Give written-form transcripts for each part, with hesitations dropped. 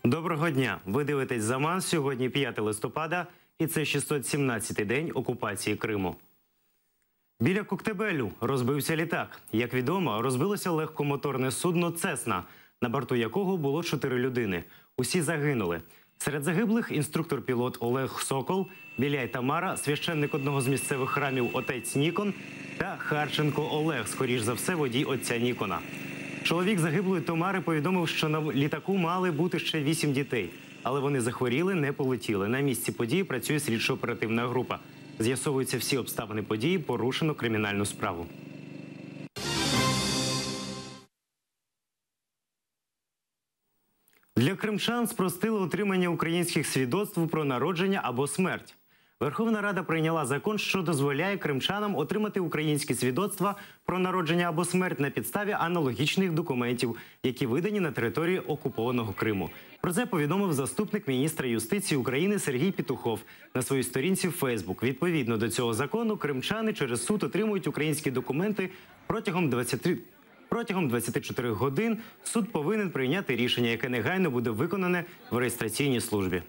Доброго дня! Ви дивитесь «Заман». Сьогодні 5 листопада і це 617-й день окупації Криму. Біля Коктебелю розбився літак. Як відомо, розбилося легкомоторне судно «Цесна», на борту якого було 4 людини. Усі загинули. Серед загиблих – інструктор-пілот Олег Сокол, Біляй Тамара, священник одного з місцевих храмів отець Нікон та Харченко Олег, скоріш за все водій отця Нікона. Чоловік загиблої Тамари повідомив, що на літаку мали бути ще 8 дітей. Але вони захворіли, не полетіли. На місці події працює слідчо-оперативна група. З'ясовуються всі обставини події, порушено кримінальну справу. Для кримчан спростили отримання українських свідоцтв про народження або смерть. Верховна Рада прийняла закон, що дозволяє кримчанам отримати українські свідоцтва про народження або смерть на підставі аналогічних документів, які видані на території окупованого Криму. Про це повідомив заступник міністра юстиції України Сергій Петухов на своїй сторінці в Фейсбук. Відповідно до цього закону, кримчани через суд отримують українські документи протягом 24 годин. Суд повинен прийняти рішення, яке негайно буде виконане в реєстраційній службі.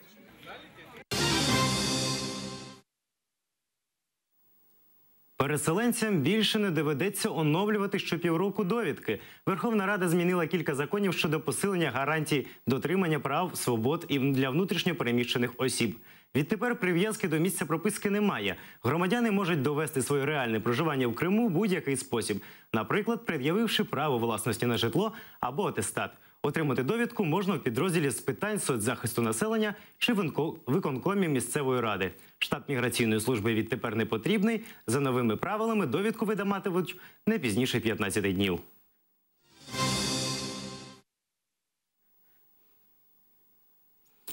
Переселенцям більше не доведеться оновлювати щопівроку довідки. Верховна Рада змінила кілька законів щодо посилення гарантій дотримання прав, свобод і для внутрішньо переміщених осіб. Відтепер прив'язки до місця прописки немає. Громадяни можуть довести своє реальне проживання в Криму в будь-який спосіб. Наприклад, пред'явивши право власності на житло або атестат. Отримати довідку можна в підрозділі з питань соцзахисту населення чи виконкомі місцевої ради. Штаб міграційної служби відтепер не потрібний. За новими правилами довідку видаватимуть не пізніше 15 днів.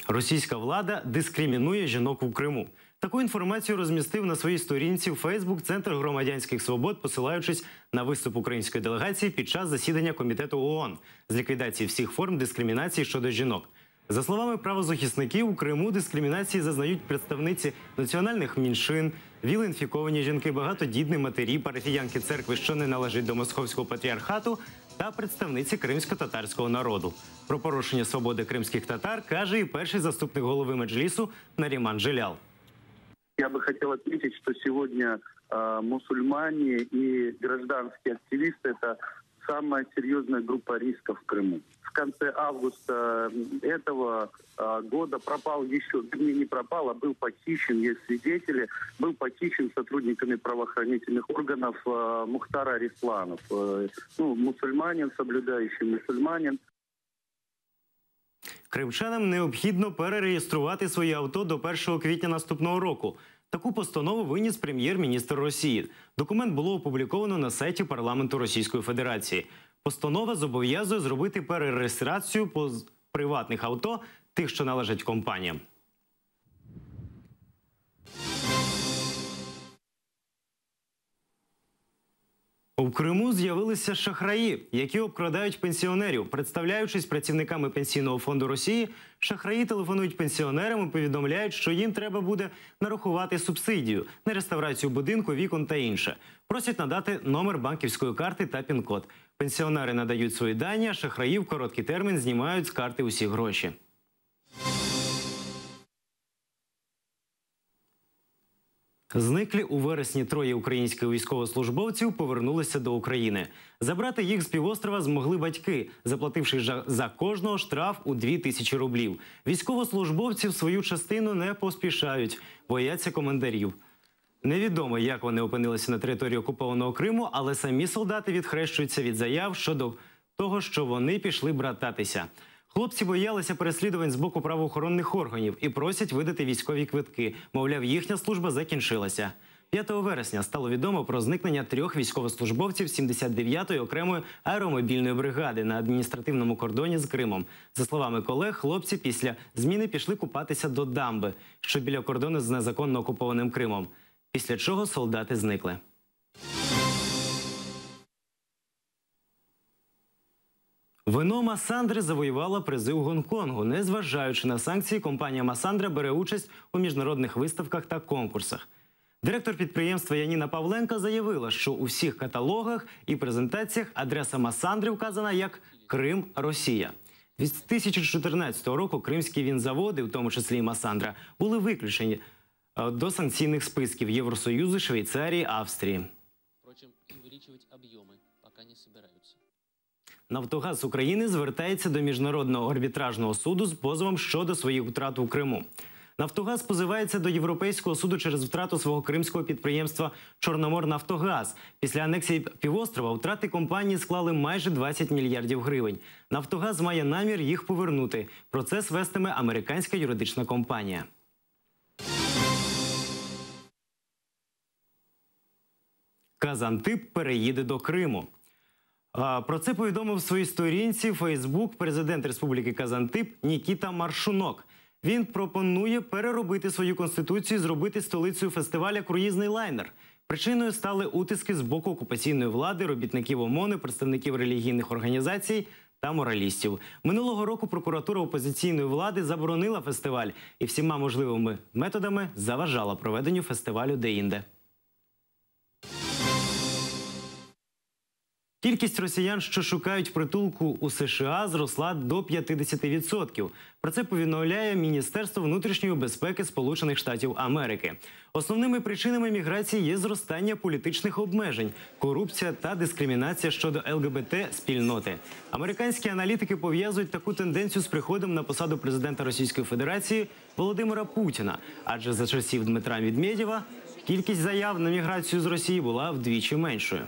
Російська влада дискримінує жінок у Криму. Таку інформацію розмістив на своїй сторінці в Фейсбук Центр громадянських свобод, посилаючись на виступ української делегації під час засідання Комітету ООН з ліквідації всіх форм дискримінації щодо жінок. За словами правозахисників, у Криму дискримінації зазнають представниці національних меншин, ВІЛ-інфіковані жінки, багатодітні матері, парафіянки церкви, що не належать до Московського патріархату, та представниці кримсько-татарського народу. Про порушення свободи кримських татар каже і перший заступник голови Меджлісу Наріман Джелял. Я бы хотел отметить, что сегодня мусульмане и гражданские активисты – это самая серьезная группа риска в Крыму. В конце августа этого года пропал еще, не пропал, а был похищен, есть свидетели, был похищен сотрудниками правоохранительных органов Мухтар Арисланов. Мусульманин, соблюдающий мусульманин. Кримчанам необхідно перереєструвати свої авто до 1 квітня наступного року. Таку постанову виніс прем'єр-міністр Росії. Документ було опубліковано на сайті парламенту Російської Федерації. Постанова зобов'язує зробити перереєстрацію по приватних авто, тих, що належать компаніям. У Криму з'явилися шахраї, які обкрадають пенсіонерів. Представляючись працівниками Пенсійного фонду Росії, шахраї телефонують пенсіонерам і повідомляють, що їм треба буде нарахувати субсидію на реставрацію будинку, вікон та інше. Просять надати номер банківської карти та пін-код. Пенсіонери надають свої дані, а шахраї в короткий термін знімають з карти усі гроші. Зниклі у вересні 3 українських військовослужбовців повернулися до України. Забрати їх з півострова змогли батьки, заплативши за кожного штраф у 2000 рублів. Військовослужбовці в свою частину не поспішають, бояться командарів. Невідомо, як вони опинилися на території окупованого Криму, але самі солдати відхрещуються від заяв щодо того, що вони пішли брататися. Хлопці боялися переслідувань з боку правоохоронних органів і просять видати військові квитки. Мовляв, їхня служба закінчилася. 5 вересня стало відомо про зникнення 3 військовослужбовців 79-ї окремої аеромобільної бригади на адміністративному кордоні з Кримом. За словами колег, хлопці після зміни пішли купатися до дамби, що біля кордону з незаконно окупованим Кримом. Після чого солдати зникли. Вино Масандри завоювало призи у Гонконгу. Незважаючи на санкції, компанія Масандра бере участь у міжнародних виставках та конкурсах. Директор підприємства Яніна Павленко заявила, що у всіх каталогах і презентаціях адреса Масандри вказана як Крим, Росія. 2014 року кримські вінзаводи, в тому числі і Масандра, були виключені до санкційних списків Євросоюзу, Швейцарії, Австрії. Впрочем, увеличивать объемы пока не собираются. «Нафтогаз України» звертається до Міжнародного арбітражного суду з позовом щодо своїх втрат у Криму. «Нафтогаз» позивається до Європейського суду через втрату свого кримського підприємства «Чорноморнафтогаз». Після анексії півострова втрати компанії склали майже 20 мільярдів гривень. «Нафтогаз» має намір їх повернути. Процес вестиме американська юридична компанія. Казантип переїде до Криму. Про це повідомив в своїй сторінці Facebook президент Республіки Казантип Нікіта Маршунок. Він пропонує переробити свою конституцію і зробити столицею фестиваля «Круїзний лайнер». Причиною стали утиски з боку окупаційної влади, робітників ОМОНу, представників релігійних організацій та моралістів. Минулого року прокуратура опозиційної влади заборонила фестиваль і всіма можливими методами заважала проведенню фестивалю деінде. Кількість росіян, що шукають притулку у США, зросла до 50%. Про це повідомляє Міністерство внутрішньої безпеки Сполучених Штатів Америки. Основними причинами міграції є зростання політичних обмежень, корупція та дискримінація щодо ЛГБТ-спільноти. Американські аналітики пов'язують таку тенденцію з приходом на посаду президента Російської Федерації Володимира Путіна. Адже за часів Дмитра Медведєва кількість заяв на міграцію з Росії була вдвічі меншою.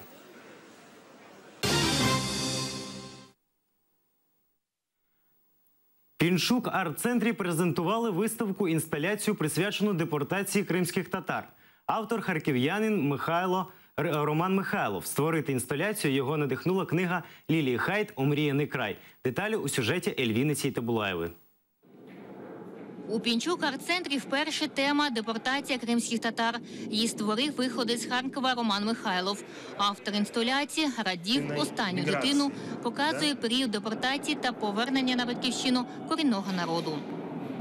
В Пінчук арт-центрі презентували виставку-інсталяцію, присвячену депортації кримських татар. Автор – харків'янин Роман Михайлов. Створити інсталяцію його надихнула книга Лілії Хайт «Омріяний край». Деталі у сюжеті Ельвіни Цейтабулаєвої. У Пінчук арт-центрі вперше тема «Депортація кримських татар». Її створив виходець з Харкова Роман Михайлов. Автор інсталяції «Радів останню дитину» показує період депортації та повернення на батьківщину корінного народу.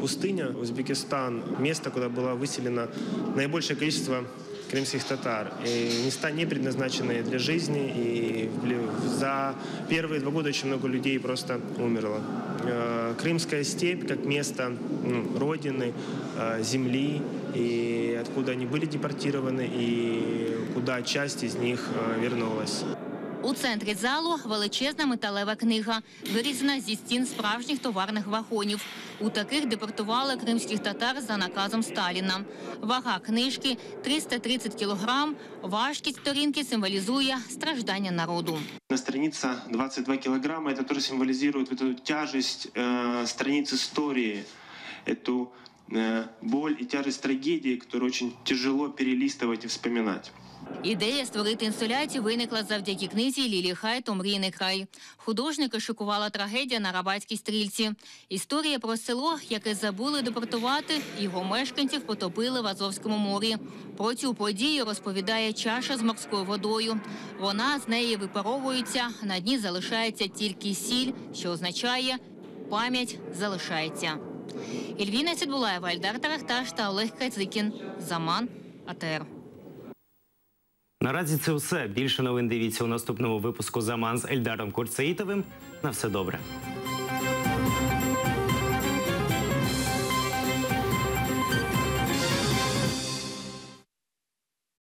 Пустыня, Узбекистан, место, куда было выселено наибольшее количество крымских татар. И места не предназначенные для жизни, и за первые 2 года очень много людей просто умерло. Крымская степь как место родины, земли, и откуда они были депортированы, и куда часть из них вернулась. У центрі залу величезна металева книга, вирізана зі стін справжніх товарних вагонів. У таких депортували кримських татар за наказом Сталіна. Вага книжки – 330 кілограм. Важкість сторінки символізує страждання народу. На странице 22 килограмма, это тоже символизирует вот эту тяжесть страниц истории, эту боль и тяжесть трагедии, которую очень тяжело перелистывать и вспоминать. Ідея створити інсталяцію виникла завдяки книзі Лілії Хайт «Омріяний край». Художника шокувала трагедія на Арабатській стрільці. Історія про село, яке забули депортувати, його мешканців потопили в Азовському морі. Про цю подію розповідає чаша з морською водою. Вона з неї випаровується, на дні залишається тільки сіль, що означає «пам'ять залишається». Ельвіна Цейтабулаєва, Ельдар Тарахташ та Олег Кацикін. Заман, АТР. Наразі це все. Більше новин дивіться у наступному випуску «Заман» з Ельдаром Курцеїтовим. На все добре.